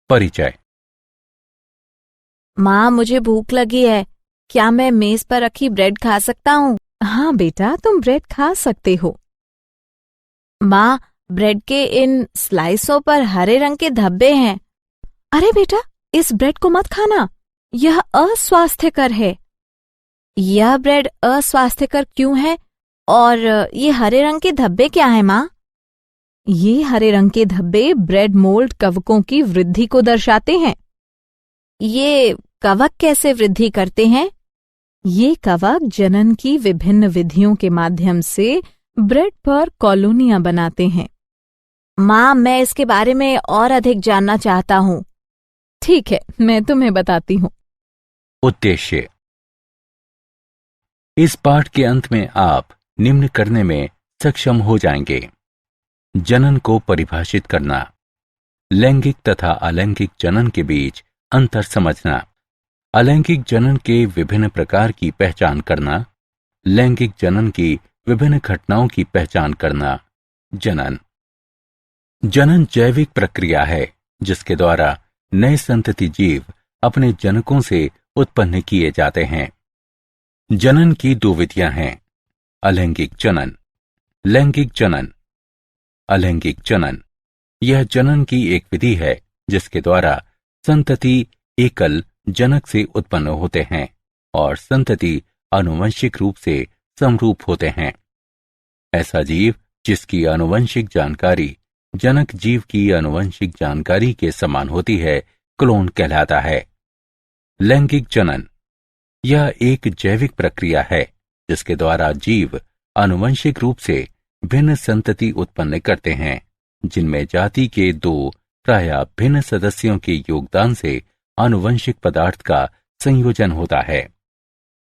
परिचय। माँ, मुझे भूख लगी है। क्या मैं मेज पर रखी ब्रेड खा सकता हूँ? हाँ बेटा, तुम ब्रेड खा सकते हो। माँ, ब्रेड के इन स्लाइसों पर हरे रंग के धब्बे हैं। अरे बेटा, इस ब्रेड को मत खाना, यह अस्वास्थ्यकर है। यह ब्रेड अस्वास्थ्यकर क्यों है? और ये हरे रंग के धब्बे क्या हैं, माँ? ये हरे रंग के धब्बे ब्रेड मोल्ड कवकों की वृद्धि को दर्शाते हैं। ये कवक कैसे वृद्धि करते हैं? ये कवक जनन की विभिन्न विधियों के माध्यम से ब्रेड पर कॉलोनियां बनाते हैं। माँ, मैं इसके बारे में और अधिक जानना चाहता हूँ। ठीक है, मैं तुम्हें बताती हूँ। उद्देश्य। इस पाठ के अंत में आप निम्न करने में सक्षम हो जाएंगे: जनन को परिभाषित करना, लैंगिक तथा अलैंगिक जनन के बीच अंतर समझना, अलैंगिक जनन के विभिन्न प्रकार की पहचान करना, लैंगिक जनन की विभिन्न घटनाओं की पहचान करना। जनन जैविक प्रक्रिया है जिसके द्वारा नए संतति जीव अपने जनकों से उत्पन्न किए जाते हैं। जनन की दो विधियां हैं: अलैंगिक जनन, लैंगिक जनन। अलैंगिक जनन यह जनन की एक विधि है जिसके द्वारा संतति एकल जनक से उत्पन्न होते हैं और संतति आनुवंशिक रूप से समरूप होते हैं। ऐसा जीव जिसकी आनुवंशिक जानकारी जनक जीव की आनुवंशिक जानकारी के समान होती है क्लोन कहलाता है। लैंगिक जनन यह एक जैविक प्रक्रिया है जिसके द्वारा जीव आनुवंशिक रूप से भिन्न संतति उत्पन्न करते हैं जिनमें जाति के दो प्रायः भिन्न सदस्यों के योगदान से आनुवंशिक पदार्थ का संयोजन होता है।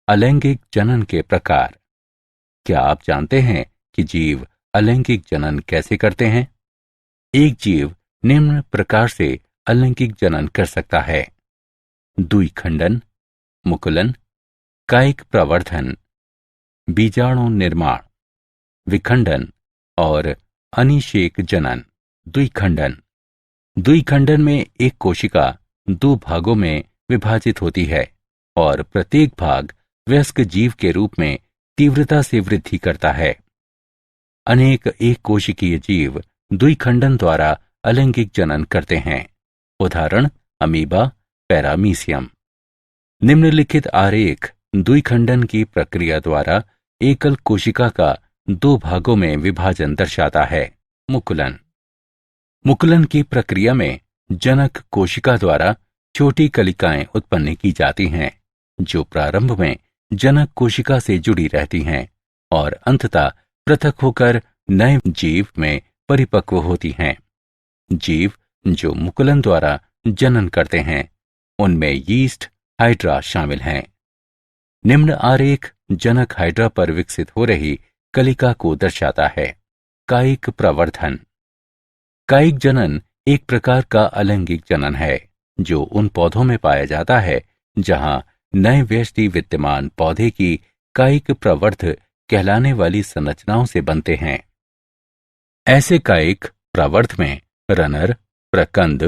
अलैंगिक जनन के प्रकार। क्या आप जानते हैं कि जीव अलैंगिक जनन कैसे करते हैं? एक जीव निम्न प्रकार से अलैंगिक जनन कर सकता है: द्विखंडन, मुकुलन, कायिक प्रवर्धन, बीजाणु निर्माण, विखंडन और अनिषेक जनन। द्विखंडन में एक कोशिका दो भागों में विभाजित होती है और प्रत्येक भाग वयस्क जीव के रूप में तीव्रता से वृद्धि करता है। अनेक एक कोशिकीय जीव द्विखंडन द्वारा अलैंगिक जनन करते हैं। उदाहरण: अमीबा, पैरामीशियम। निम्नलिखित आरेख द्विखंडन की प्रक्रिया द्वारा एकल कोशिका का दो भागों में विभाजन दर्शाता है। मुकुलन की प्रक्रिया में जनक कोशिका द्वारा छोटी कलिकाएं उत्पन्न की जाती हैं जो प्रारंभ में जनक कोशिका से जुड़ी रहती हैं और अंततः पृथक होकर नए जीव में परिपक्व होती हैं। जीव जो मुकुलन द्वारा जनन करते हैं उनमें यीस्ट, हाइड्रा शामिल हैं। निम्न आरेख जनक हाइड्रा पर विकसित हो रही कलिका को दर्शाता है। कायिक प्रवर्धन। कायिक जनन एक प्रकार का अलैंगिक जनन है जो उन पौधों में पाया जाता है जहां नए व्यष्टि विद्यमान पौधे की कायिक प्रवर्ध कहलाने वाली संरचनाओं से बनते हैं। ऐसे कायिक प्रवर्ध में रनर, प्रकंद,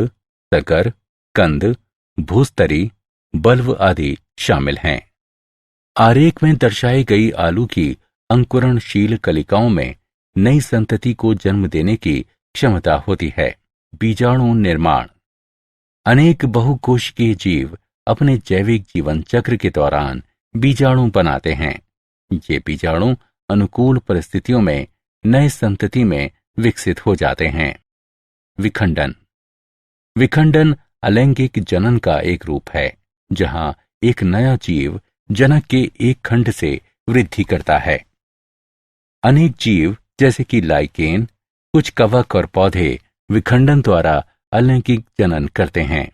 तकर, कंद, भूस्तरी, बल्व आदि शामिल हैं। आरेख में दर्शाई गई आलू की अंकुरणशील कलिकाओं में नई संतति को जन्म देने की क्षमता होती है। बीजाणु निर्माण। अनेक बहुकोशिकीय जीव अपने जैविक जीवन चक्र के दौरान बीजाणु बनाते हैं। ये बीजाणु अनुकूल परिस्थितियों में नए संतति में विकसित हो जाते हैं। विखंडन अलैंगिक जनन का एक रूप है जहां एक नया जीव जनक के एक खंड से वृद्धि करता है। अनेक जीव जैसे कि लाइकेन, कुछ कवक और पौधे विखंडन द्वारा अलैंगिक जनन करते हैं।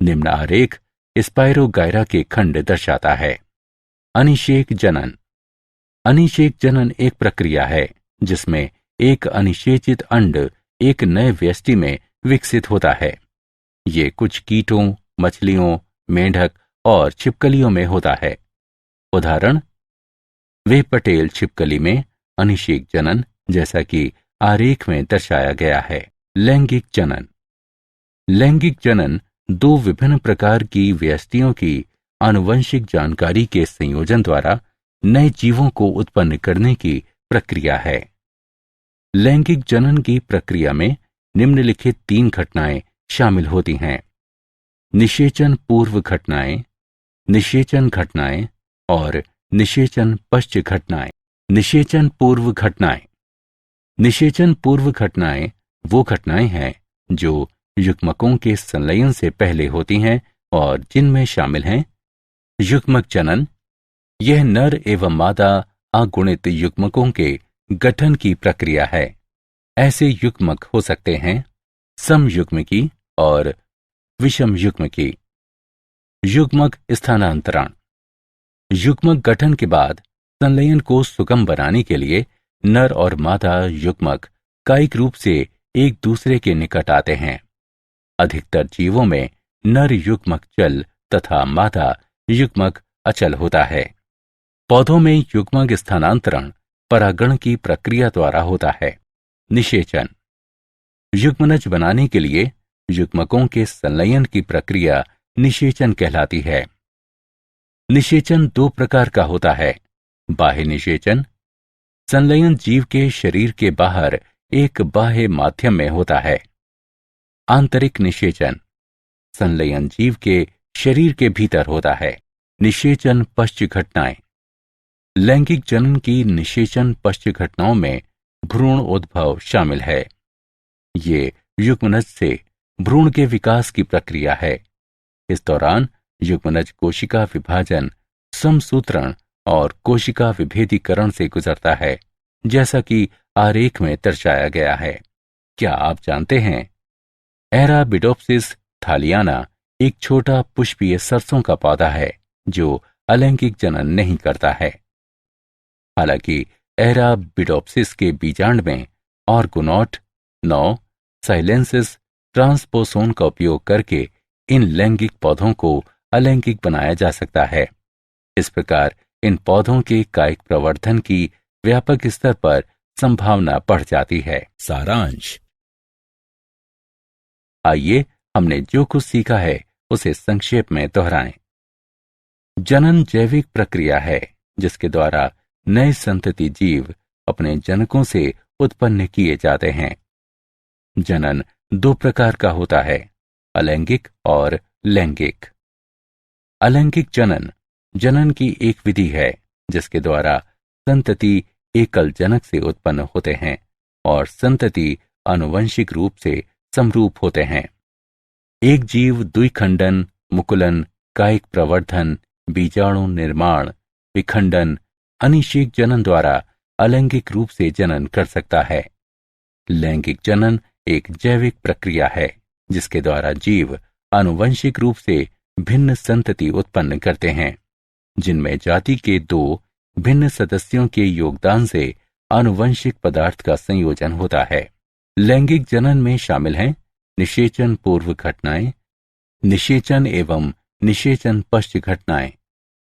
निम्न आरेख स्पाइरोगायरा के खंड दर्शाता है। अनिषेक जनन। अनिषेक जनन एक प्रक्रिया है जिसमें एक अनिषेचित अंड एक नए व्यष्टि में विकसित होता है। ये कुछ कीटों, मछलियों, मेंढक और छिपकलियों में होता है। उदाहरण: वे पटेल छिपकली में अनिषेक जनन जैसा कि आरेख में दर्शाया गया है। लैंगिक जनन। लैंगिक जनन दो विभिन्न प्रकार की व्यष्टियों की आनुवंशिक जानकारी के संयोजन द्वारा नए जीवों को उत्पन्न करने की प्रक्रिया है। लैंगिक जनन की प्रक्रिया में निम्नलिखित 3 घटनाएं शामिल होती हैं: निषेचन पूर्व घटनाएं, निषेचन घटनाएं और निषेचन पश्च घटनाएं। निषेचन पूर्व घटनाएं। निषेचन पूर्व घटनाएं वो घटनाएं हैं जो युग्मकों के संलयन से पहले होती हैं और जिनमें शामिल हैं युग्मक जनन। यह नर एवं मादा अगुणित युग्मकों के गठन की प्रक्रिया है। ऐसे युग्मक हो सकते हैं समयुग्मकी और विषमयुग्मकी। युग्मक स्थानांतरण। युग्मक गठन के बाद संलयन को सुगम बनाने के लिए नर और मादा युग्मक कायिक रूप से एक दूसरे के निकट आते हैं। अधिकतर जीवों में नर युग्मक चल तथा मादा युग्मक अचल होता है। पौधों में युग्मक स्थानांतरण परागण की प्रक्रिया द्वारा होता है। निषेचन। युग्मनज बनाने के लिए युग्मकों के संलयन की प्रक्रिया निषेचन कहलाती है। निषेचन 2 प्रकार का होता है: बाह्य निषेचन। संलयन जीव के शरीर के बाहर एक बाह्य माध्यम में होता है। आंतरिक निषेचन। संलयन जीव के शरीर के भीतर होता है। निषेचन पश्च घटनाएं। लैंगिक जनन की निषेचन पश्च घटनाओं में भ्रूण उद्भव शामिल है। ये युग्मनज से भ्रूण के विकास की प्रक्रिया है। इस दौरान युग्मनज कोशिका विभाजन, समसूत्रण और कोशिका विभेदीकरण से गुजरता है, जैसा कि आरेख में दर्शाया गया है। क्या आप जानते हैं एराबिडोप्सिस थालियाना एक छोटा पुष्पीय सरसों का पौधा है जो अलैंगिक जनन नहीं करता है। हालांकि एराबिडोप्सिस के बीजांड में ऑर्गोनॉट 9 साइलेंसिस ट्रांसपोसोन का उपयोग करके इन लैंगिक पौधों को अलैंगिक बनाया जा सकता है। इस प्रकार इन पौधों के कायिक प्रवर्धन की व्यापक स्तर पर संभावना बढ़ जाती है। सारांश। आइए हमने जो कुछ सीखा है उसे संक्षेप में दोहराएं। जनन जैविक प्रक्रिया है जिसके द्वारा नए संतति जीव अपने जनकों से उत्पन्न किए जाते हैं। जनन 2 प्रकार का होता है: अलैंगिक और लैंगिक। अलैंगिक जनन जनन की एक विधि है जिसके द्वारा संतति एकल जनक से उत्पन्न होते हैं और संतति आनुवंशिक रूप से समरूप होते हैं। एक जीव द्विखंडन, मुकुलन, कायिक प्रवर्धन, बीजाणु निर्माण, विखंडन, अनिषेक जनन द्वारा अलैंगिक रूप से जनन कर सकता है। लैंगिक जनन एक जैविक प्रक्रिया है जिसके द्वारा जीव आनुवंशिक रूप से भिन्न संतति उत्पन्न करते हैं, जिनमें जाति के 2 भिन्न सदस्यों के योगदान से आनुवंशिक पदार्थ का संयोजन होता है। लैंगिक जनन में शामिल हैं निषेचन पूर्व घटनाएं, निषेचन एवं निषेचन पश्च घटनाएं।